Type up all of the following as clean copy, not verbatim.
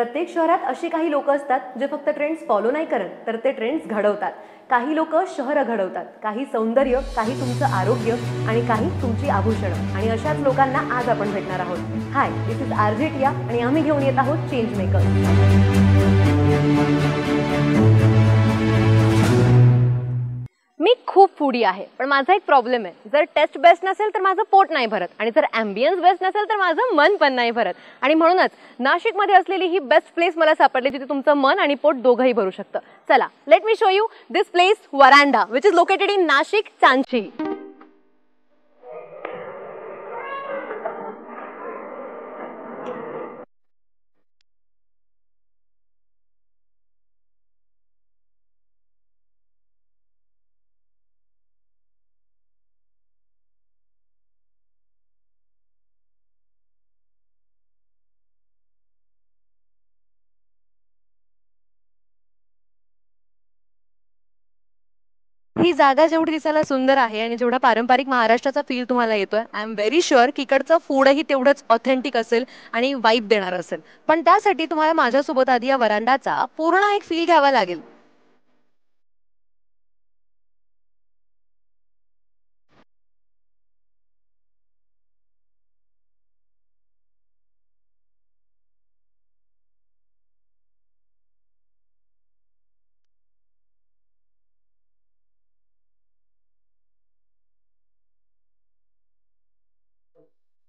प्रत्येक शहरात अशी काही लोक असतात जे फक्त ट्रेंड्स फॉलो नाही करत, तर ते ट्रेंड्स घडवतात. काही लोक शहरं घडवतात, काही सौंदर्य, काही तुमचं आरोग्य आणि काही तुमची आभूषणं. आणि अशाच लोकांना आज आपण भेटणार आहोत. हाय, दिस इज आरजे टिया आणि आम्ही घेऊन येत आहोत चेंज मेकर. मी खूप फूडी आहे, पण माझा एक प्रॉब्लेम आहे. जर टेस्ट बेस्ट नसेल तर माझं पोट नाही भरत, आणि जर ॲम्बियन्स बेस्ट नसेल तर माझं मन पण नाही भरत. आणि म्हणूनच नाशिकमध्ये असलेली ही बेस्ट प्लेस मला सापडली, जिथे तुमचं मन आणि पोट दोघंही भरू शकतं. चला, let me show you this place, veranda, which is located in Nashik, चांची. ही जागा जेवढी दिसायला सुंदर आहे आणि जेवढा पारंपरिक महाराष्ट्राचा फील तुम्हाला येतोय, आय एम व्हेरी शुअर की इकडचं फूडही तेवढंच ऑथेंटिक असेल आणि वाईब देणार असेल. पण त्यासाठी तुम्हाला माझ्यासोबत आधी या वरांडाचा पूर्ण एक फील घ्यावा लागेल.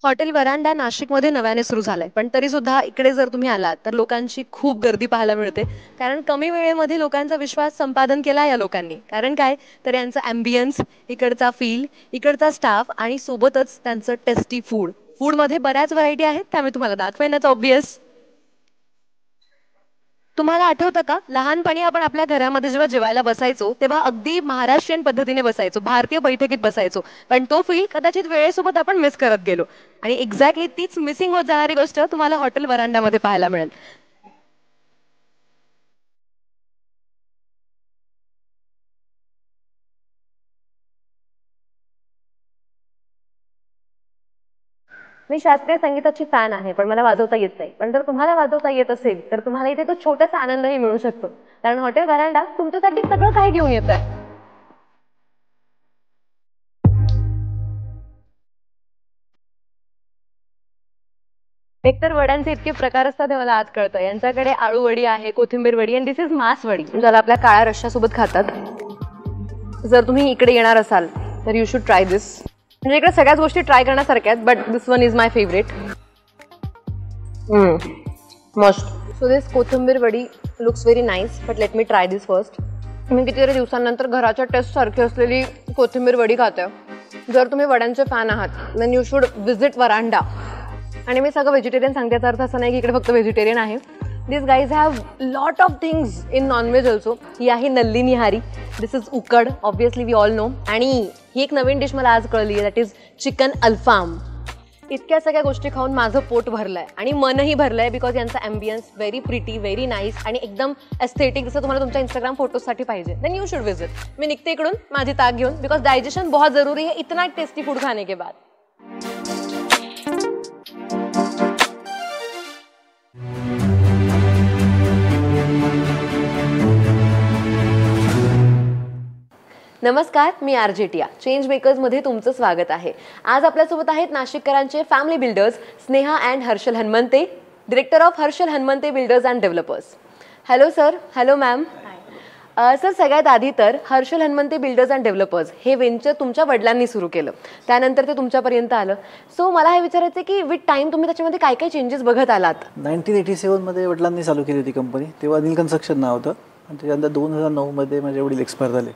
हॉटेल वरांडा नाशिकमध्ये नव्याने सुरू झालंय, पण तरी सुद्धा इकडे जर तुम्ही आलात तर लोकांची खूप गर्दी पाहायला मिळते. कारण कमी वेळेमध्ये लोकांचा विश्वास संपादन केला या लोकांनी. कारण काय, तर यांचं ॲम्बियन्स, इकडचा फील, इकडचा स्टाफ आणि सोबतच त्यांचं टेस्टी फूड. फूडमध्ये बऱ्याच व्हरायटी आहेत, त्यामुळे तुम्हाला दाखवेनच ऑब्वियस. तुम्हाला आठवतं का, लहानपणी आपण आपल्या घरामध्ये जेव्हा जेवायला बसायचो तेव्हा अगदी महाराष्ट्रीयन पद्धतीने बसायचो, भारतीय बैठकीत बसायचो. पण तो फील कदाचित वेळेसोबत आपण मिस करत गेलो. आणि एक्झॅक्टली तीच मिसिंग होत जाणारी गोष्ट तुम्हाला हॉटेल वरांडामध्ये पाहायला मिळेल. मी शास्त्रीय संगीताची फॅन आहे, पण मला वाजवता येत नाही. पण जर तुम्हाला वाजवता येत असेल तर तुम्हाला इथे तो छोटासा आनंदही मिळू शकतो. कारण हॉटेल वरांडा तुमच्यासाठी सगळं काही घेऊन येत आहे. एकतर वड्यांचे इतके प्रकार असतात हे मला आज कळतं. यांच्याकडे आळू वडी आहे, कोथिंबीर वडी, आणि दिस इज मास वडी, ज्याला आपल्या काळ्या रश्श्यासोबत खातात. जर तुम्ही इकडे येणार असाल तर यू शुड ट्राय दिस. म्हणजे इकडे सगळ्याच गोष्टी ट्राय करण्यासारख्या आहेत, but this one is my favourite. Must. So this kothimbir vadi looks very nice, but let me try this first. मी कितीतरी दिवसांनंतर घराच्या टेस्ट सारखी असलेली कोथिंबीर वडी खाते. जर तुम्ही वड्यांचे फॅन आहात देन यू शुड विजिट वरांडा. आणि मी सगळं व्हेजिटेरियन सांगते, याचा अर्थ असा नाही की इकडे फक्त व्हेजिटेरियन आहे. This guys have lot of things in non veg also. ही आहे nalli nihari. This is ukad, obviously we all know. आणि ही एक नवीन डिश मला आज कळली, दॅट इज चिकन अल्फाम. इतक्या सगळ्या गोष्टी खाऊन माझं पोट भरलंय आणि मनही भरलंय, बिकॉज यांचा ambience very pretty, very nice आणि एकदम एस्थेटिक, जसं तुम्हाला तुमच्या इंस्टाग्राम फोटोसाठी पाहिजे. Then you should visit. मी निघते इकडून माझी ताक घेऊन, बिकॉज डायजेशन बहुत जरूरी है इतना टेस्टी फूड खाने के बाद. नमस्कार, मी आरजे टिया. चेंज मेकर्समध्ये तुमचं स्वागत आहे. आज आपल्यासोबत आहेत नाशिककरांचे family builders Sneha and Harshal Hanumante, director of Harshal Hanumante builders and developers. Hello sir. Hello ma'am. Sir, सगळ्यात आधी तर Harshal Hanumante builders and developers हे वेंचर तुमच्या वडिलांनी सुरू केलं, त्यानंतर ते तुमच्यापर्यंत आलं. सो मला हे विचारायचं आहे की विथ टाइम तुम्ही त्याच्यामध्ये काय काय चेंजेस बघत आलात? 1987 वडिलांनी चालू केली होती कंपनी. तेव्हा अनिल कन्स्ट्रक्शन नाव होतं. आणि त्याच्यानंतर 2009 माझे वडील एक्सपायर झाले.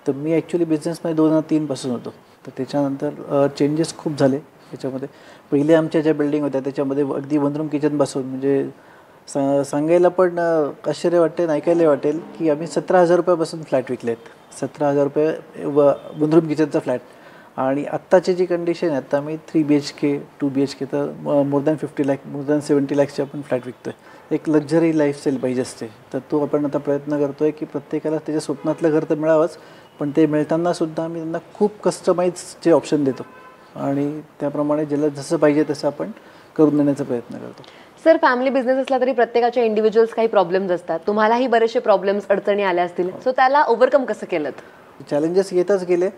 तर मी ॲक्च्युली बिझनेसमध्ये 2003 होतो. तर त्याच्यानंतर चेंजेस खूप झाले त्याच्यामध्ये. पहिले आमच्या ज्या बिल्डिंग होत्या त्याच्यामध्ये अगदी वन रूम किचन बसवून, म्हणजे सांगायला पण आश्चर्य वाटेल, ऐकायला वाटेल की आम्ही 17,000 रुपयापासून फ्लॅट विकले आहेत. 17,000 रुपये वन रूम किचनचा फ्लॅट. आणि आत्ताची जी कंडिशन आहे, आता आम्ही 3 BHK 2 BHK तर more than 50 lakh, more than 70 लाखचे आपण फ्लॅट विकतो आहे. एक लक्झरी लाईफस्टाईल पाहिजे असते, तर तो आपण आता प्रयत्न करतो आहे की प्रत्येकाला त्याच्या स्वप्नातलं घर तर मिळावंच, पण ते मिळतानासुद्धा आम्ही त्यांना खूप कस्टमाइजचे ऑप्शन देतो. आणि त्याप्रमाणे ज्याला जसं पाहिजे तसं आपण करून देण्याचा प्रयत्न करतो. सर, फॅमिली बिझनेस असला तरी प्रत्येकाच्या इंडिव्हिज्युअल्स काही प्रॉब्लेम्स असतात. तुम्हालाही बरेचसे प्रॉब्लेम्स, अडचणी आल्या असतील, सो त्याला ओव्हरकम कसं केलं? चॅलेंजेस येतच गेले,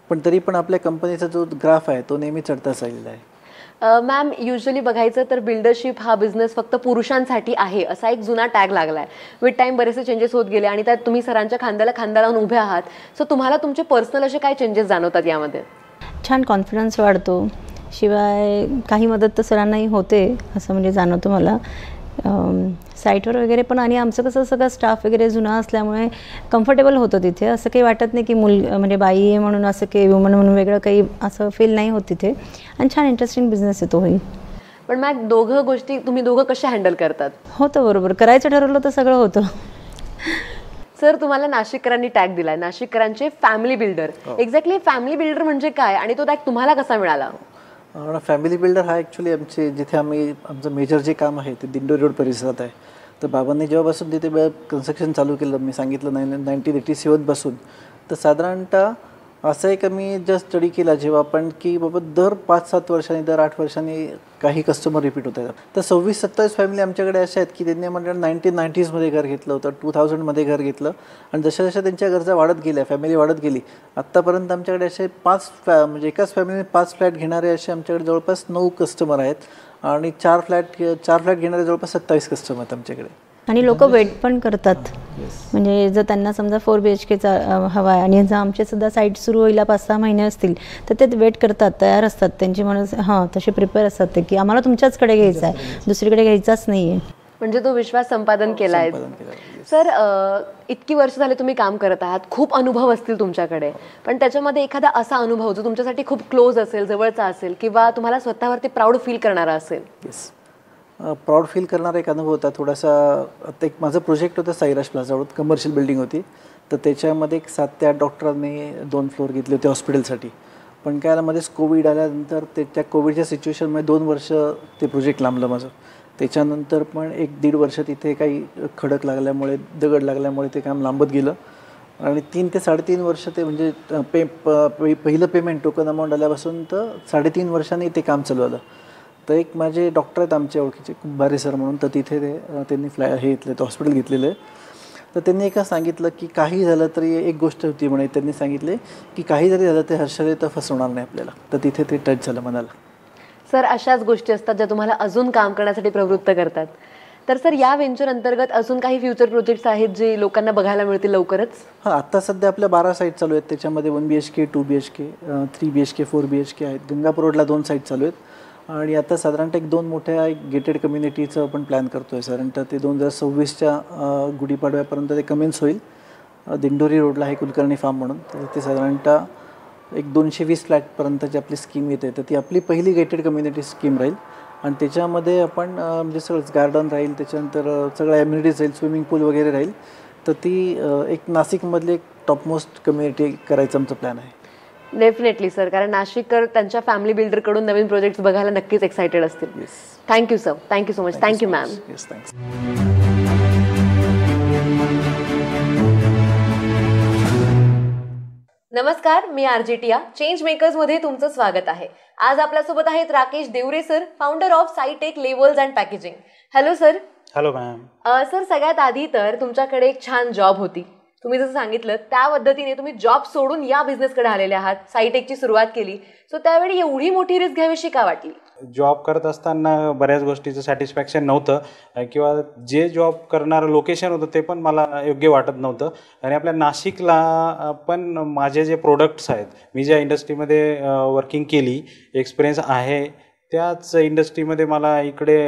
पण तरी पण आपल्या कंपनीचा जो ग्राफ आहे तो नेहमी चढताच राहिलेला आहे. मॅम, युजली बघायचं तर बिल्डरशिप हा बिझनेस फक्त पुरुषांसाठी आहे असा एक जुना टॅग लागला आहे. विथ टाईम बरेचसे चेंजेस होत गेले आणि त्यात तुम्ही सरांच्या खांद्याला खांदा लावून उभे आहात. सो तुम्हाला तुमचे पर्सनल असे काय चेंजेस जाणवतात यामध्ये? छान कॉन्फिडन्स वाढतो. शिवाय काही मदत तर सरांनाही होते असं म्हणजे जाणवतं मला साईटवर वगैरे पण. आणि आमचं कसं सगळं स्टाफ वगैरे जुना असल्यामुळे कम्फर्टेबल होतं तिथे. असं काही वाटत नाही की म्हणजे बाई आहे म्हणून असं काही वुमन म्हणून वेगळं काही असं फील नाही होत तिथे. आणि छान इंटरेस्टिंग बिझनेस आहे तोही. पण मॅम, दोघं गोष्टी तुम्ही दोघं कशा हँडल करतात? होतं बरोबर, करायचं ठरवलं तर सगळं होतं. सर, तुम्हाला नाशिककरांनी टॅग दिलाय नाशिककरांचे family builder. Exactly family builder म्हणजे काय आणि तो टॅग तुम्हाला कसा मिळाला? फॅमिली बिल्डर हा ॲक्च्युली जिथे आमचं मेजर जे काम आहे ते दिंडोरी रोड परिसरात आहे. तर बाबांनी जेव्हापासून तिथे कन्स्ट्रक्शन चालू केलं, मी सांगितलं 1987 पासून, तर साधारणतः असं एक मी जस्ट स्टडी केला जेव्हा आपण की बाबा दर 5-7 वर्षांनी, दर 8 वर्षांनी काही कस्टमर रिपीट होत आहेत. तर 26-27 फॅमिली आमच्याकडे अशा आहेत की त्यांनी म्हणजे 1990sमध्ये घर घेतलं होतं, 2000मध्ये घर घेतलं आणि जशा जशा त्यांच्या गरजा वाढत गेल्या, फॅमिली वाढत गेली, आत्तापर्यंत आमच्याकडे असे 5 म्हणजे एकाच फॅमिलीने 5 फ्लॅट घेणारे असे आमच्याकडे जवळपास 9 कस्टमर आहेत आणि 4 फ्लॅट घेणारे जवळपास 27 कस्टमर आहेत आमच्याकडे. आणि लोक वेट पण करतात. म्हणजे जर त्यांना समजा 4 BHKचा हवा आहे आणि जर आमचेसुद्धा साईट सुरू व्हायला 5-6 महिने असतील तर ते वेट करतात, तयार असतात. त्यांची म्हणून तसे प्रिपेअर असतात ते की आम्हाला तुमच्याचकडे घ्यायचं आहे, दुसरीकडे घ्यायचाच नाही आहे. म्हणजे तो विश्वास संपादन केला आहे. सर, इतकी वर्ष झाले तुम्ही काम करत आहात, खूप अनुभव असतील तुमच्याकडे, पण त्याच्यामध्ये एखादा असा अनुभव जो तुमच्यासाठी खूप क्लोज असेल, जवळचा असेल किंवा तुम्हाला स्वतःवरती प्राऊड फील करणारा असेल? येस, प्राऊड फील करणारा एक अनुभव होता थोडासा. आता एक माझं प्रोजेक्ट होतं साईराज प्लाझावर, कमर्शियल बिल्डिंग होती. तर त्याच्यामध्ये एक 7 ते 8 डॉक्टरांनी 2 फ्लोअर घेतले होते हॉस्पिटलसाठी. पण काय मध्येच कोविड आल्यानंतर त्या कोविडच्या सिच्युएशनमध्ये 2 वर्ष ते प्रोजेक्ट लांबलं माझं. त्याच्यानंतर पण 1-1.5 वर्ष तिथे काही खडक लागल्यामुळे, दगड लागल्यामुळे ते काम लांबत गेलं आणि 3 ते 3.5 वर्ष ते म्हणजे पहिलं पेमेंट टोकन अमाऊंट आल्यापासून तर 3.5 वर्षांनी ते काम चालू आलं. तर एक माझे डॉक्टर आहेत आमच्या ओळखीचे, कुंभारे सर म्हणून, तर तिथे त्यांनी हे घेतलं, ते हॉस्पिटल घेतलेलं आहे. तर त्यांनी एका सांगितलं की काही झालं तरी एक गोष्ट होती म्हणे, त्यांनी सांगितले की काही जरी झालं ते हर्षदे तर फसवणार नाही आपल्याला. तर तिथे ते टच झालं मनाला. सर, अशाच गोष्टी असतात ज्या तुम्हाला अजून काम करण्यासाठी प्रवृत्त करतात. तर सर, या व्हेंचर अंतर्गत अजून काही फ्युचर प्रोजेक्ट्स आहेत जे लोकांना बघायला मिळतील लवकरच? हां, आत्ता सध्या आपल्या 12 साईट चालू आहेत. त्याच्यामध्ये 1 BHK, 2 BHK, 3 BHK, 4 BHK आहेत. गंगापूर रोडला 2 साईट चालू आहेत आणि आता साधारणतः 2 मोठ्या गेटेड कम्युनिटीचं आपण प्लॅन करतो आहे. साधारणतः ते 2026च्या गुढीपाडव्यापर्यंत ते कमेन्स होईल. दिंडोरी रोडला आहे कुलकर्णी फार्म म्हणून, तर ते साधारणतः 220 फ्लॅटपर्यंतची आपली स्कीम येते. तर ती आपली पहिली गेटेड कम्युनिटी स्कीम राहील आणि त्याच्यामध्ये आपण म्हणजे सगळंच गार्डन राहील, त्याच्यानंतर सगळ्या ॲम्युनिटीज राहील, स्विमिंग पूल वगैरे राहील. तर ती एक नाशिकमधली एक टॉपमोस्ट कम्युनिटी करायचं आमचं प्लॅन आहे. डेफिनेटली सर, कारण नाशिककर त्यांच्या फॅमिली बिल्डरकडून नवीन प्रोजेक्ट्स बघायला नक्कीच एक्सायटेड असतील. Thank you sir, thank you so much. Thank you ma'am. Yes, thanks. नमस्कार, मी आरजेटिया चेंज मेकर्समध्ये तुमचं स्वागत आहे. आज आपल्यासोबत आहेत Rakesh Deore sir, founder of Saitech labels and packaging. Hello sir. Hello ma'am. Sir, सगळ्यात आधी तर तुमच्याकडे एक छान जॉब होती. तुम्ही जसं सांगितलं त्या पद्धतीने तुम्ही जॉब सोडून या बिझनेसकडे आलेले आहात, साईटेकची सुरुवात केली. सो त्यावेळी एवढी मोठी रिस्क घ्यावीशी का वाटली? जॉब करत असताना बऱ्याच गोष्टीचं सॅटिस्फॅक्शन नव्हतं किंवा जे जॉब करणारं लोकेशन होतं ते पण मला योग्य वाटत नव्हतं. आणि आपल्या नाशिकला पण माझे जे प्रोडक्ट्स आहेत, मी ज्या इंडस्ट्रीमध्ये वर्किंग केली, एक्सपिरियन्स आहे, त्याच इंडस्ट्रीमध्ये मला इकडे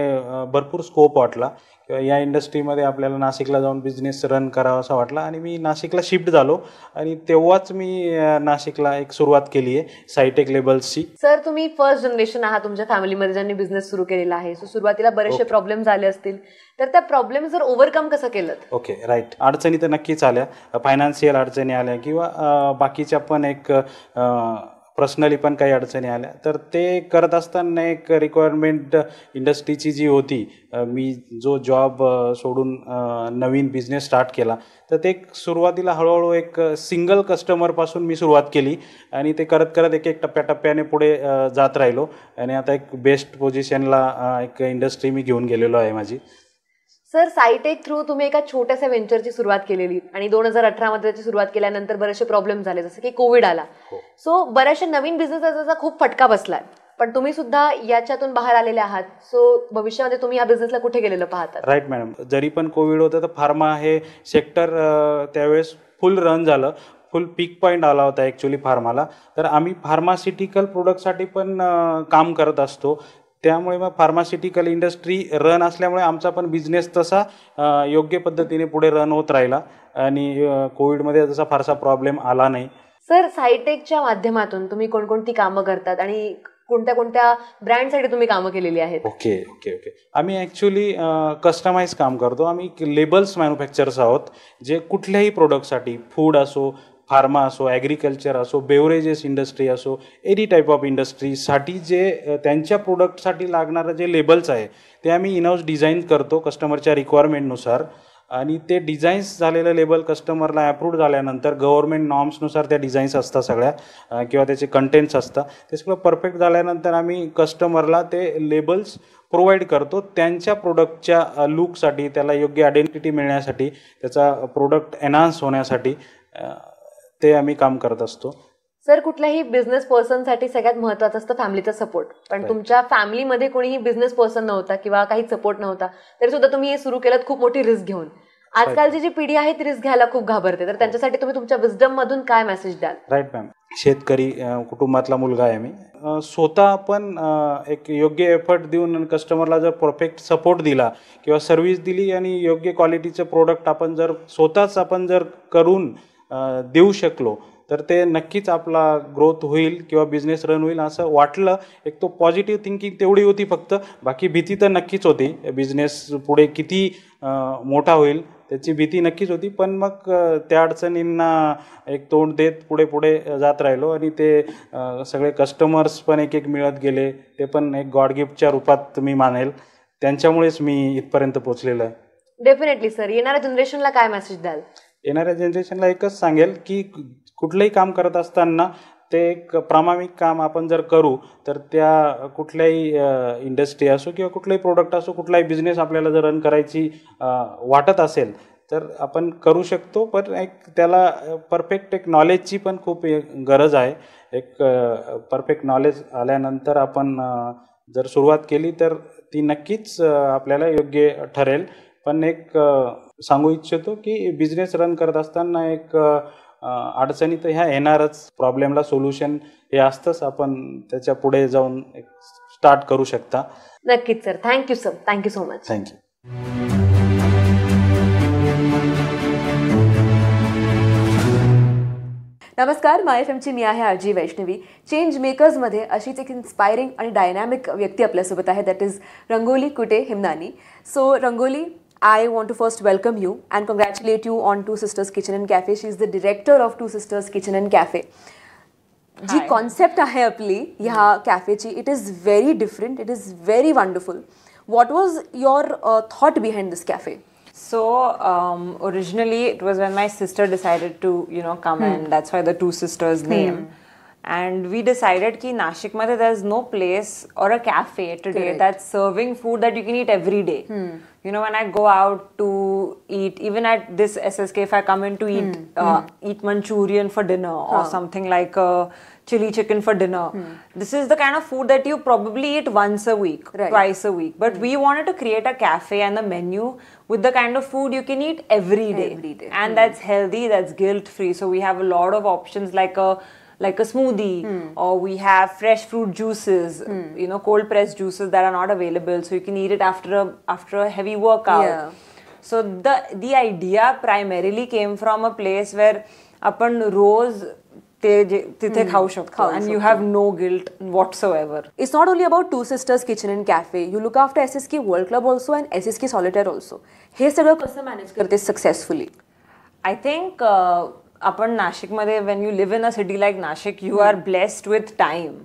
भरपूर स्कोप वाटला. या इंडस्ट्रीमध्ये आपल्याला नाशिकला जाऊन बिझनेस रन करावा असा वाटला आणि मी नाशिकला शिफ्ट झालो आणि तेव्हाच मी नाशिकला एक सुरुवात केली आहे साईटेक लेबल्सची. सर, तुम्ही फर्स्ट जनरेशन आहात तुमच्या फॅमिलीमध्ये ज्यांनी बिझनेस सुरू केलेला आहे. सो सुरुवातीला बरेचसे प्रॉब्लेम्स आले असतील, तर त्या प्रॉब्लेम जर ओव्हरकम कसं केलं? Okay, right. अडचणी तर नक्कीच आल्या, फायनान्शियल अडचणी आल्या किंवा बाकीच्या पण एक पर्सनली पण काही अडचणी आल्या, तर ते करत असताना एक रिक्वायरमेंट इंडस्ट्रीची जी होती, मी जो जॉब सोडून नवीन बिझनेस स्टार्ट केला, तर ते सुरुवातीला हळूहळू एक सिंगल कस्टमरपासून मी सुरुवात केली आणि ते करत करत एक एक टप्प्याटप्प्याने पुढे जात राहिलो आणि आता एक बेस्ट पोझिशनला एक इंडस्ट्री मी घेऊन गेलेलो आहे माझी. सर, सायटेक थ्रू तुम्ही एका छोट्याशा वेंचरची सुरुवात केलेली आणि 2018 त्याची सुरुवात केल्यानंतर बरेचसे प्रॉब्लेम झाले, जसं की कोविड आला. सो बऱ्याचशा नवीन बिझनेसचा खूप फटका बसलाय, पण तुम्ही सुद्धा याच्यातून बाहेर आलेले आहात. सो भविष्यामध्ये तुम्ही या बिझनेसला कुठे गेलेलं पाहतात? राईट मॅडम, जरी पण कोविड होतं तर फार्मा हे सेक्टर त्यावेळेस फुल रन झालं, फुल पीक पॉईंट आला होता ॲक्च्युली फार्माला. तर आम्ही फार्मास्युटिकल प्रोडक्टसाठी पण काम करत असतो, त्यामुळे मग फार्मास्युटिकल इंडस्ट्री रन असल्यामुळे आमचा पण बिझनेस तसा योग्य पद्धतीने पुढे रन होत राहिला आणि कोविडमध्ये तसा फारसा प्रॉब्लेम आला नाही. सर, सायटेकच्या माध्यमातून तुम्ही कोणकोणती कामं करतात आणि कोणत्या कोणत्या ब्रँडसाठी तुम्ही कामं केलेली आहेत? ओके ओके ओके आम्ही ॲक्च्युली कस्टमाइज काम करतो. आम्ही लेबल्स मॅन्युफॅक्चरर्स आहोत, जे कुठल्याही प्रोडक्टसाठी, फूड असो, फार्मा असो, ॲग्रिकल्चर असो, बेवरेजेस इंडस्ट्री असो, एनी टाईप ऑफ इंडस्ट्रीसाठी जे त्यांच्या प्रोडक्टसाठी लागणारं जे लेबल्स आहे ते आम्ही इनहाऊस डिझाईन करतो कस्टमरच्या रिक्वायरमेंटनुसार. आणि ते डिझाईन्स झालेलं लेबल कस्टमरला अप्रूव्ड झाल्यानंतर गव्हर्नमेंट नॉर्म्सनुसार त्या डिझाईन्स असतात सगळ्या किंवा त्याचे कंटेंट्स असतात, ते सगळं परफेक्ट झाल्यानंतर आम्ही कस्टमरला ते लेबल्स प्रोव्हाइड करतो त्यांच्या प्रोडक्टच्या लुकसाठी, त्याला योग्य आयडेंटिटी मिळण्यासाठी, त्याचा प्रोडक्ट एनहान्स होण्यासाठी ते आम्ही काम करत असतो. सर, कुठल्याही बिझनेस पर्सनसाठी सगळ्यात महत्त्वाचं असतं फॅमिलीचा सपोर्ट, पण तुमच्या फॅमिलीमध्ये कोणीही बिझनेस पर्सन नव्हता किंवा काही सपोर्ट नव्हता, तरी सुद्धा तुम्ही हे सुरू केलं खूप मोठी रिस्क घेऊन. आजकालची जी पिढी आहे ती रिस्क घ्यायला खूप घाबरते, तर त्यांच्यासाठी तुम्ही तुमच्या विजडम मधून काय मेसेज द्याल? राईट मॅम, शेतकरी कुटुंबातला मुलगा आहे मी. स्वतः पण एक योग्य एफर्ट देऊन कस्टमरला जर परफेक्ट सपोर्ट दिला किंवा सर्व्हिस दिली आणि योग्य क्वालिटीचं प्रोडक्ट आपण जर करून देऊ शकलो तर ते नक्कीच आपला ग्रोथ होईल किंवा बिझनेस रन होईल असं वाटलं. एक तो पॉझिटिव्ह थिंकिंग तेवढी होती फक्त, बाकी भीती तर नक्कीच होती. बिझनेस पुढे किती मोठा होईल त्याची भीती नक्कीच होती, पण मग त्या अडचणींना एक तोंड देत पुढे पुढे जात राहिलो आणि ते सगळे कस्टमर्स पण एक एक मिळत गेले. ते पण एक गॉड गिफ्टच्या रूपात मी मानेल, त्यांच्यामुळेच मी इथपर्यंत पोहोचलेलो आहे. डेफिनेटली सर, येणाऱ्या जनरेशनला काय मेसेज द्याल? येणाऱ्या जनरेशनला एकच सांगेल की कुठलंही काम करत असताना ते एक प्रामाणिक काम आपण जर करू तर त्या कुठल्याही इंडस्ट्री असो किंवा कुठलाही प्रोडक्ट असो, कुठलाही बिझनेस आपल्याला जर रन करायची वाटत असेल तर आपण करू शकतो. पण एक त्याला परफेक्ट एक नॉलेजची पण खूप गरज आहे. एक परफेक्ट नॉलेज आल्यानंतर आपण जर सुरुवात केली तर ती नक्कीच आपल्याला योग्य ठरेल. पण एक सांगू इच्छितो की बिझनेस रन करत असताना एक अडचणी तर ह्या येणारच, प्रॉब्लेमला सोल्युशन हे असतंच, आपण त्याच्या पुढे जाऊन एक स्टार्ट करू शकता. नक्कीच sir, thank you sir, thank you so much. Thank you. नमस्कार, माय एफएमची मी आहे आरजी वैष्णवी. चेंज मेकर्समध्ये अशीच एक इन्स्पायरिंग आणि डायनॅमिक व्यक्ती आपल्यासोबत आहे, that is Rangoli Kute Himnani. So Rangoli, I want to first welcome you and congratulate you on Two Sisters Kitchen and Cafe. She is the director of Two Sisters Kitchen and Cafe. जी concept आहे आपली ह्या कॅफेची, it is very different, it is very wonderful. What was your thought behind this cafe? So originally it was when my sister decided to come and that's why the Two Sisters name. And we decided ki Nashik madhe there's no place or a cafe today that's serving food that you can eat every day. When I go out to eat, even at this SSK, if I come in to eat Manchurian for dinner or something like a chili chicken for dinner, this is the kind of food that you probably eat once a week, twice a week. But we wanted to create a cafe and a menu with the kind of food you can eat every day. And that's healthy, that's guilt free. So we have a lot of options like a smoothie, or we have fresh fruit juices, cold pressed juices that are not available, so you can eat it after a heavy workout. So the idea primarily came from a place where apan roz tithe khau shakto and you have no guilt whatsoever. It's not only about Two Sisters Kitchen and Cafe. You look after SSK World Club also and SSK Solitaire also. हे सगळं कसं manage करते successfully? I think आपण नाशिकमध्ये when you live in a city like Nashik, you are blessed with time.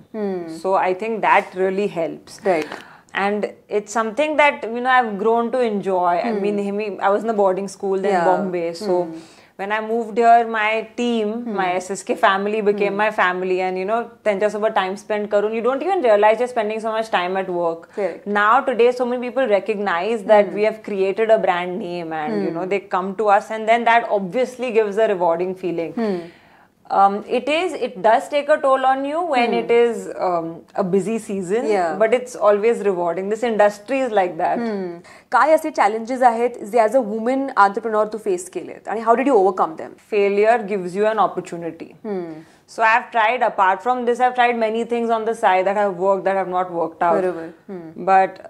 So I think that really helps. Right. And it's something that, you know, I've grown to enjoy. I mean, I was in a boarding school in Bombay. So when I moved here, my team, my SSK family became my family. And, you know, त्यांच्यासोबत time spent karun, you don't even realize you're spending so much time at work. Correct. Now, today, so many people recognize that we have created a brand name and, you know, they come to us, and then that obviously gives a rewarding feeling. It does take a toll on you when it is a busy season, but it's always rewarding. This industry is like that. काय असे challenges आहेत जे as a woman entrepreneur तू face केलेत आणि how did you overcome them? Failure gives you an opportunity. So I've tried, apart from this, I've tried many things on the side that have worked, that have not worked out. बरोबर. But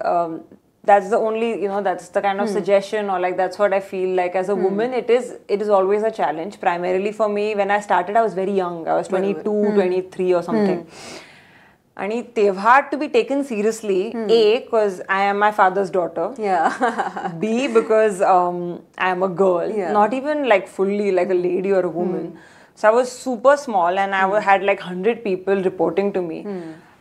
that's the only, you know, that's the kind of suggestion, or like that's what I feel like as a woman. It is always a challenge. Primarily for me, when I started, I was very young. I was 22, 23 or something. And tevha to be taken seriously, A, because I am my father's daughter. Yeah. B, because I am a girl, not even like fully like a lady or a woman. So I was super small, and I had like 100 people reporting to me.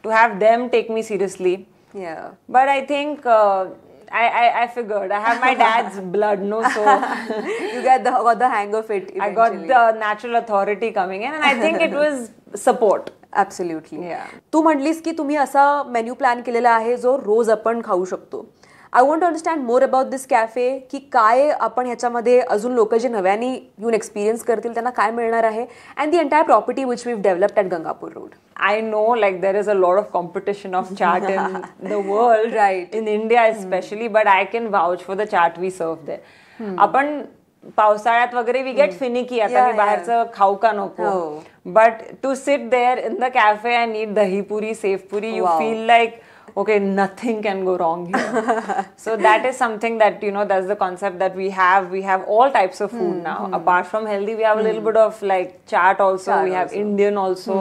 To have them take me seriously. Yeah. But I think I figured I have my dad's blood, no, so You got the hang of it I got eventually. the natural authority coming in, and I think it was support. Absolutely. Yeah. तू म्हटलीस की तुम्ही असा menu plan केलेला आहे जो रोज आपण खाऊ शकतो. I want to understand more about this cafe, की काय आपण ह्याच्यामध्ये अजून लोक जे नव्याने येऊन एक्सपिरियन्स करतील त्यांना काय मिळणार आहे, and the entire property which we've developed at Gangapur road. I know, like, there is a lot of competition of chaat in the world, Right. in India especially, but I can vouch for the chaat we serve there. आपण पावसाळ्यात वगैरे we get finicky, आता मी बाहेरचं खाऊ का नको, but to sit there in the cafe and eat dahi puri, sev puri, you feel like, okay, nothing can go wrong here. So that is something that, you know, that's the concept that we have. We have all types of food now. Apart from healthy, we have a little bit of like chaat also. We have Indian also.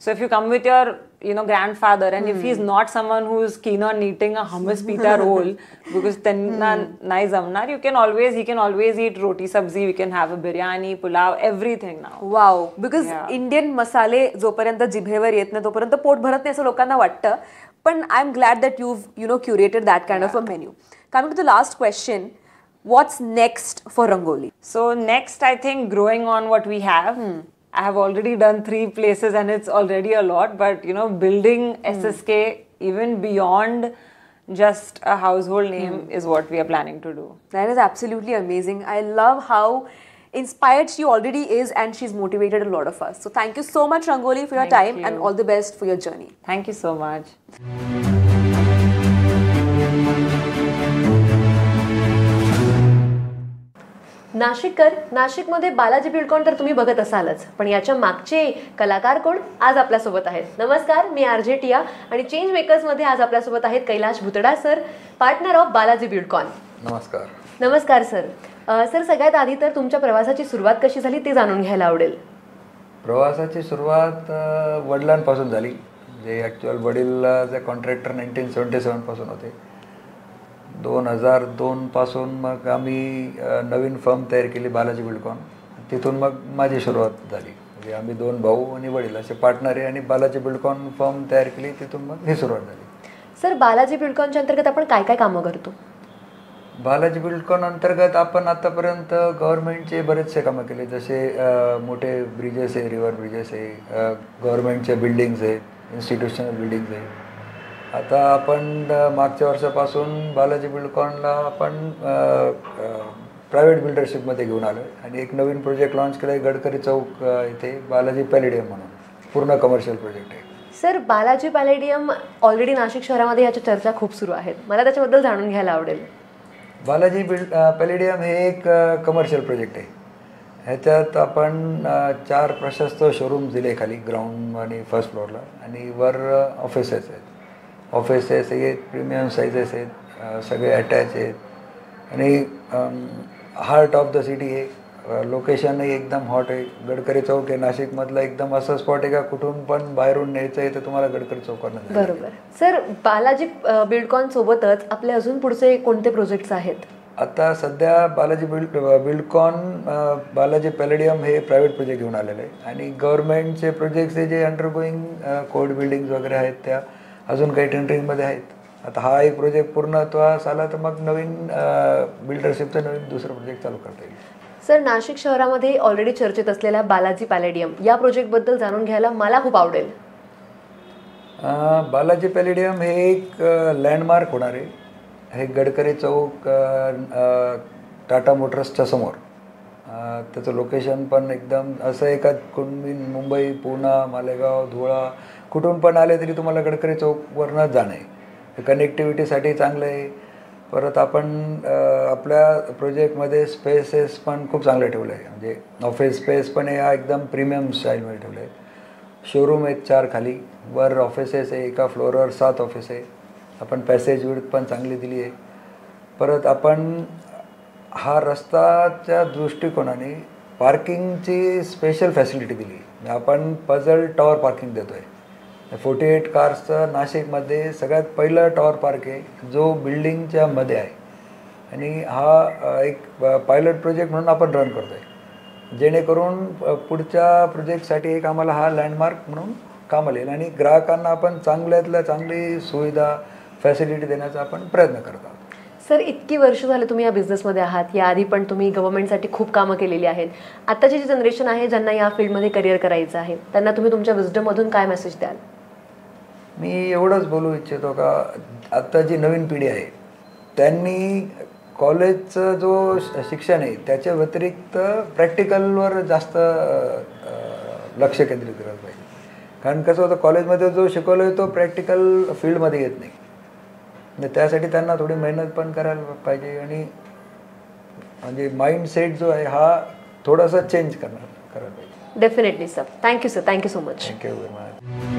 So if you come with your, you know, grandfather, and if he's not someone who's keen on eating a hummus pita roll, because tenna nai jamnar, he can always eat roti sabzi. We can have a biryani, pulao, everything now. Wow, because Indian मसाले जोपर्यंत जिभेवर येत नाही तोपर्यंत पोट भरत नाही असं लोकांना वाटतं. पण I am glad that you know curated that kind of a menu. Coming to the last question, what's next for Rangoli? So next, I think growing on what we have. I have already done 3 places and it's already a lot, but, you know, building SSK even beyond just a household name is what we are planning to do. That is absolutely amazing. I love how inspired she already is, and she's motivated a lot of us. So thank you so much, Rangoli, for your Thank time you. and all the best for your journey. Thank you so much. नाशिककर, नाशिकमध्ये बालाजी बिल्डकॉन तर तुम्ही बघत असालच, पण याच्या मागचे कलाकार कोण आज आपल्यासोबत आहेत. नमस्कार, मी आरजे टिया आणि चेंज मेकर्समध्ये आज आपल्यासोबत आहेत Kailash Bhutada sir, partner of Balaji Buildcon. नमस्कार. नमस्कार सर. सर, सगळ्यात आधी तर तुमच्या प्रवासाची सुरुवात कशी झाली ते जाणून घ्यायला आवडेल. प्रवासाची सुरुवात वडिलांपासून झाली. जे ॲक्च्युअल वडील कॉन्ट्रॅक्टर 1977 पासून होते. 2002 पासून मग आम्ही नवीन फर्म तयार केली बालाजी बिल्डकॉन. तिथून मग माझी सुरुवात झाली. म्हणजे आम्ही 2 भाऊ आणि वडील असे पार्टनर आहे आणि बालाजी बिल्डकॉन फर्म तयार केली. तिथून मग ही सुरुवात झाली. सर, बालाजी बिल्डकॉनच्या अंतर्गत आपण काय काय कामं करतो? बालाजी बिल्डकॉन अंतर्गत आपण आतापर्यंत गव्हर्नमेंटचे बरेचसे कामं केले. जसे मोठे ब्रिजेस आहे, रिव्हर ब्रिजेस आहे, गव्हर्नमेंटचे बिल्डिंग्स आहेत, इन्स्टिट्यूशनल बिल्डिंग्स आहे. आता आपण मागच्या वर्षापासून बालाजी बिल्डकॉनला आपण प्रायव्हेट बिल्डरशिपमध्ये घेऊन आलो आहे आणि एक नवीन प्रोजेक्ट लॉन्च केला आहे गडकरी चौक इथे, बालाजी पॅलेडियम म्हणून. पूर्ण कमर्शियल प्रोजेक्ट आहे. सर, बालाजी पॅलेडियम ऑलरेडी नाशिक शहरामध्ये याच्या चर्चा खूप सुरू आहेत. मला त्याच्याबद्दल जाणून घ्यायला आवडेल. बालाजी पॅलेडियम हे एक कमर्शियल प्रोजेक्ट आहे. ह्याच्यात आपण 4 प्रशस्त शोरूम्स दिले खाली, ग्राउंड आणि फर्स्ट फ्लोअरला, आणि वर ऑफिसेस आहेत. ऑफिसेस आहेत, प्रीमियम साईजेस आहेत, सगळे अटॅच आहेत आणि हार्ट ऑफ द सिटी आहे. लोकेशनही एकदम हॉट आहे. गडकरी चौक आहे नाशिकमधला एकदम असं स्पॉट आहे का कुठून पण बाहेरून न्यायचं आहे तर तुम्हाला गडकरी चौकानं. बरोबर. सर, बालाजी बिल्डकॉन सोबतच आपले अजून पुढचे कोणते प्रोजेक्ट्स आहेत? आता सध्या बालाजी बिल्डकॉन बालाजी पॅलेडियम हे प्रायव्हेट प्रोजेक्ट घेऊन आलेले आहे आणि गव्हर्नमेंटचे प्रोजेक्ट्स जे अंडरगोईंग कोड बिल्डिंग्स वगैरे आहेत त्या अजून काही टेंडरिंगमध्ये आहेत. आता हा एक प्रोजेक्ट पूर्णत्वास आला तर मग नवीन बिल्डरशिपचं नवीन दुसरं प्रोजेक्ट चालू करता येईल. सर, नाशिक शहरामध्ये ऑलरेडी चर्चेत असलेल्या बालाजी पॅलेडियम या प्रोजेक्टबद्दल जाणून घ्यायला मला खूप आवडेल. बालाजी पॅलेडियम हे एक लँडमार्क होणार आहे. हे गडकरी चौक टाटा मोटर्सच्या समोर. त्याचं लोकेशन पण एकदम असं आहे का तुम्ही मुंबई, पुणे, मालेगाव, धुळा कुठून पण आले तरी तुम्हाला गडकरी चौकवरनंच जाणं आहे. कनेक्टिव्हिटीसाठी चांगलं आहे. परत आपण आपल्या प्रोजेक्टमध्ये स्पेसेस पण खूप चांगलं ठेवलं आहे. म्हणजे ऑफिस स्पेस पण हा एकदम प्रीमियम स्टाईलमध्ये ठेवलं आहे. शोरूम आहेत 4 खाली, वर ऑफिसेस आहे, एका फ्लोअरवर 7 ऑफिस आहे. आपण पॅसेज विड्थ पण चांगली दिली आहे. परत आपण हा रस्ताच्या दृष्टिकोनाने पार्किंगची स्पेशल फॅसिलिटी दिली. आपण पझल टॉवर पार्किंग देतो आहे. 48 कार्सचं नाशिकमध्ये सगळ्यात पहिलं टॉवर पार्क आहे जो बिल्डिंगच्या मध्ये आहे आणि हा एक पायलट प्रोजेक्ट म्हणून आपण रन करतो आहे, जेणेकरून पुढच्या प्रोजेक्टसाठी एक आम्हाला हा लँडमार्क म्हणून कामाला येईल आणि ग्राहकांना आपण चांगल्यातल्या चांगली सुविधा फॅसिलिटी देण्याचा आपण प्रयत्न करत आहोत. सर, इतकी वर्ष झाले तुम्ही या बिझनेसमध्ये आहात. याआधी पण तुम्ही गव्हर्नमेंटसाठी खूप कामं केलेली आहेत. आत्ताची जी जनरेशन आहे ज्यांना या फील्डमध्ये करिअर करायचं आहे त्यांना तुम्ही तुमच्या विजडममधून काय मेसेज द्याल? मी एवढंच बोलू इच्छितो का आत्ता जी नवीन पिढी आहे त्यांनी कॉलेजचं जो शिक्षण आहे त्याच्या व्यतिरिक्त प्रॅक्टिकलवर जास्त लक्ष केंद्रित करायला पाहिजे. कारण कसं होतं, कॉलेजमध्ये जो शिकवलं आहे तो प्रॅक्टिकल फील्डमध्ये येत नाही. त्यासाठी त्यांना थोडी मेहनत पण करायला पाहिजे आणि म्हणजे माइंडसेट जो आहे हा थोडासा चेंज करायला पाहिजे. Definitely sir. Thank you sir. Thank you so much. Thank you very much.